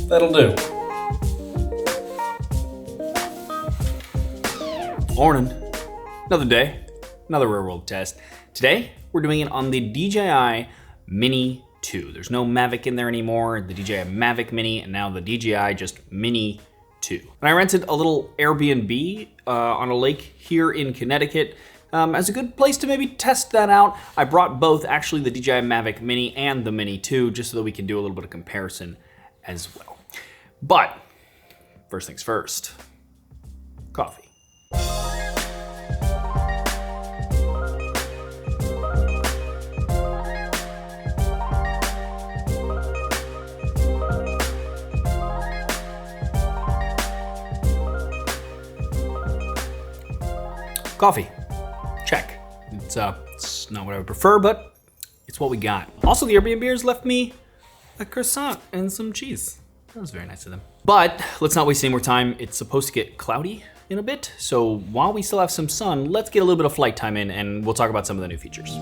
That'll do. Morning. Another day, another real world test. Today, we're doing it on the DJI Mini 2. There's no Mavic in there anymore, the DJI Mavic Mini, and now the DJI just Mini 2. And I rented a little Airbnb on a lake here in Connecticut as a good place to maybe test that out. I brought both, actually the DJI Mavic Mini and the Mini 2, just so that we can do a little bit of comparison as well. But, first things first, coffee. Coffee, check. It's not what I would prefer, but it's what we got. Also, the Airbnbers left me a croissant and some cheese. That was very nice of them. But let's not waste any more time. It's supposed to get cloudy in a bit, so while we still have some sun, let's get a little bit of flight time in and we'll talk about some of the new features.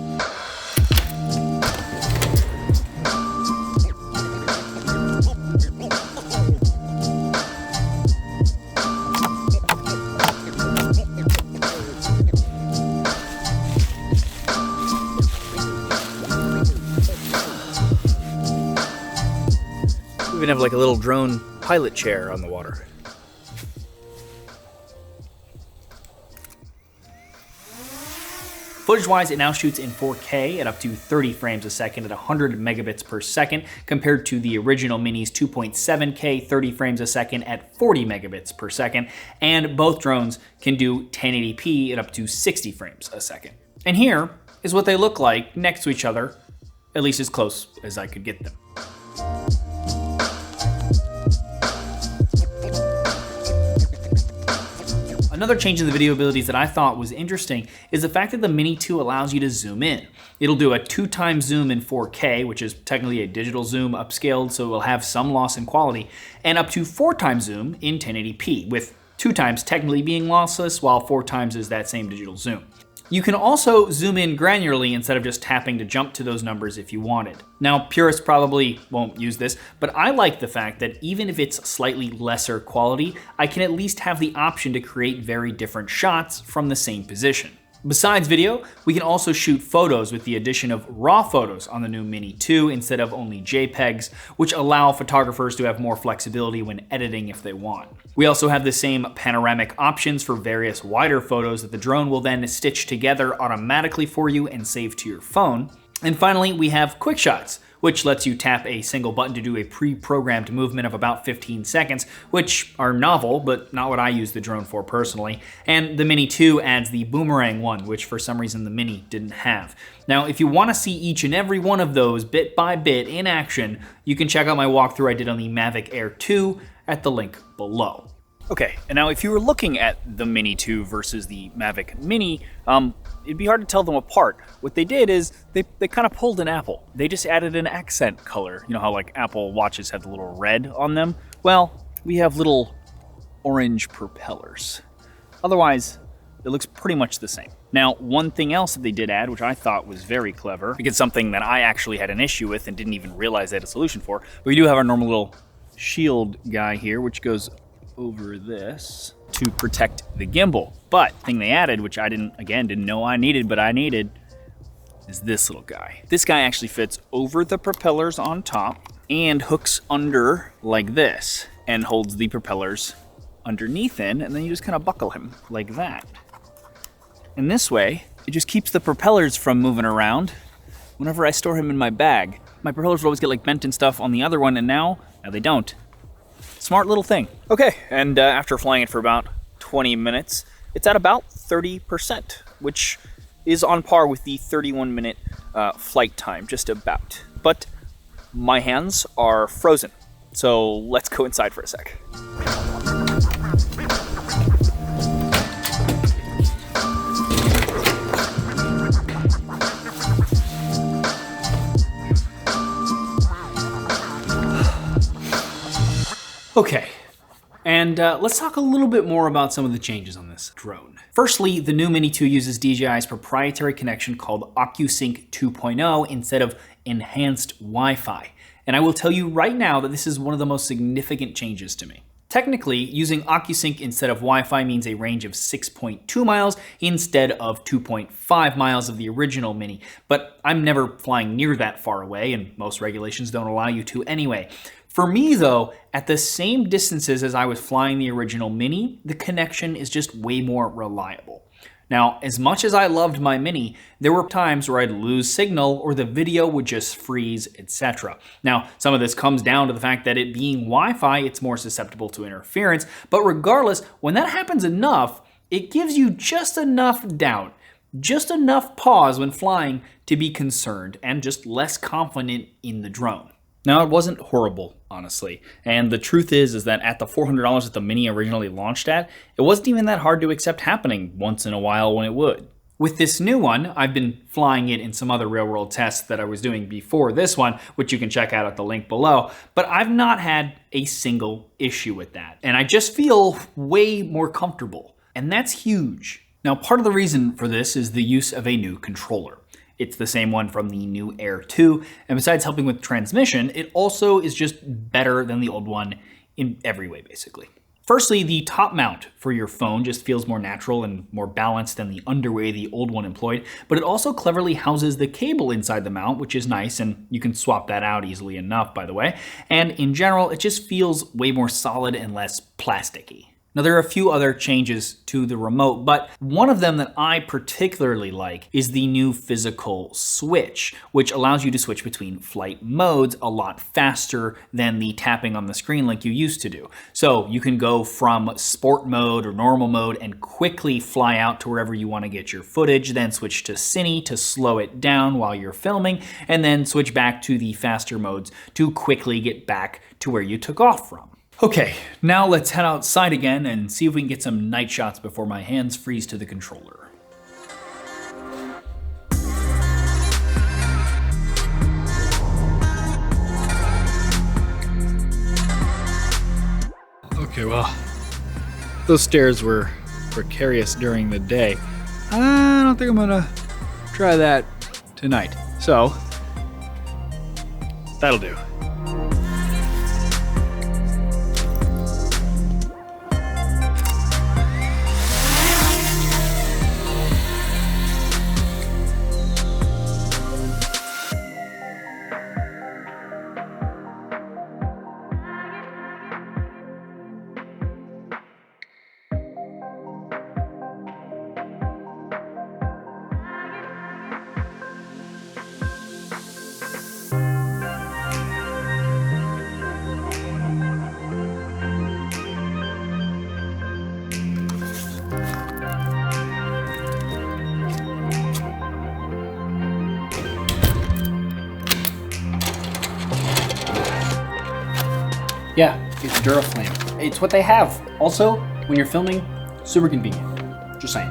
We even have like a little drone pilot chair on the water. Footage-wise, it now shoots in 4K at up to 30 frames a second at 100 megabits per second, compared to the original Mini's 2.7K 30 frames a second at 40 megabits per second, and both drones can do 1080p at up to 60 frames a second. And here is what they look like next to each other, at least as close as I could get them. Another change in the video abilities that I thought was interesting is the fact that the Mini 2 allows you to zoom in. It'll do a 2x zoom in 4K, which is technically a digital zoom upscaled, so it will have some loss in quality, and up to 4x zoom in 1080p, with 2x technically being lossless, while 4x is that same digital zoom. You can also zoom in granularly instead of just tapping to jump to those numbers if you wanted. Now, purists probably won't use this, but I like the fact that even if it's slightly lesser quality, I can at least have the option to create very different shots from the same position. Besides video, we can also shoot photos with the addition of RAW photos on the new Mini 2 instead of only JPEGs, which allow photographers to have more flexibility when editing if they want. We also have the same panoramic options for various wider photos that the drone will then stitch together automatically for you and save to your phone. And finally, we have quick shots, which lets you tap a single button to do a pre-programmed movement of about 15 seconds, which are novel, but not what I use the drone for personally. And the Mini 2 adds the boomerang one, which for some reason the Mini didn't have. Now, if you want to see each and every one of those bit by bit in action, you can check out my walkthrough I did on the Mavic Air 2 at the link below. Okay, and now if you were looking at the Mini 2 versus the Mavic Mini, it'd be hard to tell them apart. What they did is they kind of pulled an Apple. They just added an accent color. You know how like Apple watches have the little red on them? Well, we have little orange propellers. Otherwise, it looks pretty much the same. Now, one thing else that they did add, which I thought was very clever, because something that I actually had an issue with and didn't even realize they had a solution for, but we do have our normal little shield guy here, which goes over this to protect the gimbal. But the thing they added, which I didn't know I needed, but I needed, is this little guy. This guy actually fits over the propellers on top and hooks under like this and holds the propellers underneath in, and then you just kind of buckle him like that. And this way, it just keeps the propellers from moving around whenever I store him in my bag. My propellers would always get like bent and stuff on the other one, and now they don't. Smart little thing. Okay, and after flying it for about 20 minutes, it's at about 30%, which is on par with the 31-minute flight time, just about. But my hands are frozen, so let's go inside for a sec. Okay, and And let's talk a little bit more about some of the changes on this drone. Firstly, the new Mini 2 uses DJI's proprietary connection called OcuSync 2.0 instead of enhanced Wi-Fi. And I will tell you right now that this is one of the most significant changes to me. Technically, using OcuSync instead of Wi-Fi means a range of 6.2 miles instead of 2.5 miles of the original Mini, but I'm never flying near that far away, and most regulations don't allow you to anyway. For me though, at the same distances as I was flying the original Mini, the connection is just way more reliable. Now, as much as I loved my Mini, there were times where I'd lose signal or the video would just freeze, etc. Now, some of this comes down to the fact that it being Wi-Fi, it's more susceptible to interference, but regardless, when that happens enough, it gives you just enough doubt, just enough pause when flying to be concerned and just less confident in the drone. Now, it wasn't horrible, honestly, and the truth is that at the $400 that the Mini originally launched at, it wasn't even that hard to accept happening once in a while when it would. With this new one, I've been flying it in some other real-world tests that I was doing before this one, which you can check out at the link below, but I've not had a single issue with that, and I just feel way more comfortable, and that's huge. Now, part of the reason for this is the use of a new controller. It's the same one from the new Air 2, and besides helping with transmission, it also is just better than the old one in every way, basically. Firstly, the top mount for your phone just feels more natural and more balanced than the underway the old one employed, but it also cleverly houses the cable inside the mount, which is nice, and you can swap that out easily enough, by the way. And in general, it just feels way more solid and less plasticky. Now, there are a few other changes to the remote, but one of them that I particularly like is the new physical switch, which allows you to switch between flight modes a lot faster than the tapping on the screen like you used to do. So you can go from sport mode or normal mode and quickly fly out to wherever you want to get your footage, then switch to Cine to slow it down while you're filming, and then switch back to the faster modes to quickly get back to where you took off from. Okay, now let's head outside again and see if we can get some night shots before my hands freeze to the controller. Okay, well, those stairs were precarious during the day. I don't think I'm gonna try that tonight. So, that'll do. Yeah, it's Duraflame. It's what they have. Also, when you're filming, super convenient. Just saying.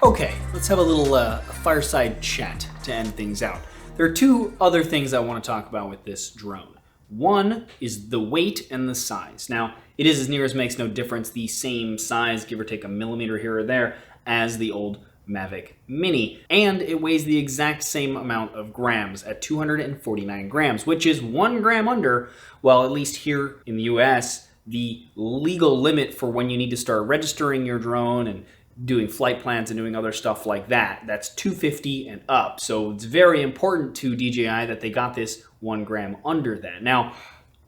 Okay, let's have a little fireside chat to end things out. There are two other things I want to talk about with this drone. One is the weight and the size. Now, it is, as near as makes no difference, the same size, give or take a millimeter here or there, as the old Mavic Mini. And it weighs the exact same amount of grams at 249 grams, which is 1 gram under, well, at least here in the US, the legal limit for when you need to start registering your drone and doing flight plans and doing other stuff like that. That's 250 and up. So it's very important to DJI that they got this 1 gram under that. Now,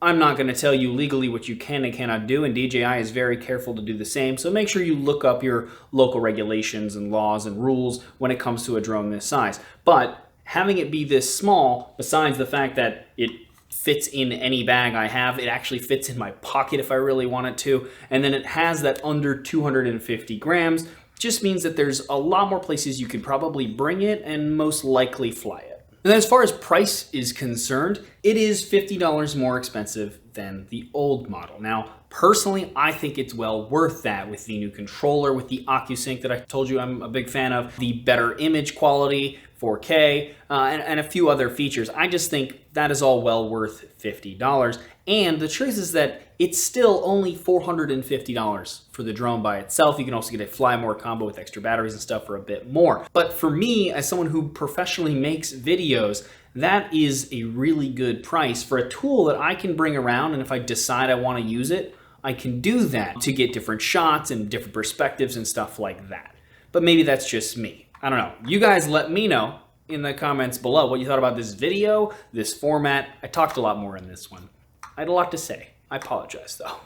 I'm not going to tell you legally what you can and cannot do, and DJI is very careful to do the same. So make sure you look up your local regulations and laws and rules when it comes to a drone this size. But having it be this small, besides the fact that it fits in any bag I have, it actually fits in my pocket if I really want it to, and then it has that under 250 grams, just means that there's a lot more places you could probably bring it and most likely fly it. And as far as price is concerned, it is $50 more expensive than the old model. Now, personally, I think it's well worth that with the new controller, with the OcuSync that I told you I'm a big fan of, the better image quality, 4K, and a few other features. I just think that is all well worth $50. And the truth is that it's still only $450 for the drone by itself. You can also get a Fly More combo with extra batteries and stuff for a bit more. But for me, as someone who professionally makes videos, that is a really good price for a tool that I can bring around, and if I decide I want to use it, I can do that to get different shots and different perspectives and stuff like that. But maybe that's just me. I don't know. You guys let me know in the comments below what you thought about this video, this format. I talked a lot more in this one. I had a lot to say. I apologize though.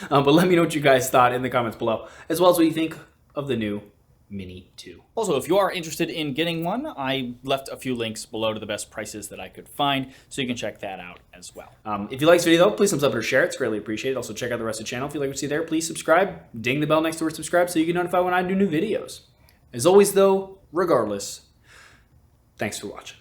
But let me know what you guys thought in the comments below, as well as what you think of the new Mini 2. Also, if you are interested in getting one, I left a few links below to the best prices that I could find, so you can check that out as well. If you like this video though, please thumbs up or share it. It's greatly appreciated. Also check out the rest of the channel. If you like what you see there, please subscribe. Ding the bell next to where subscribe so you get notified when I do new videos. As always though, regardless, thanks for watching.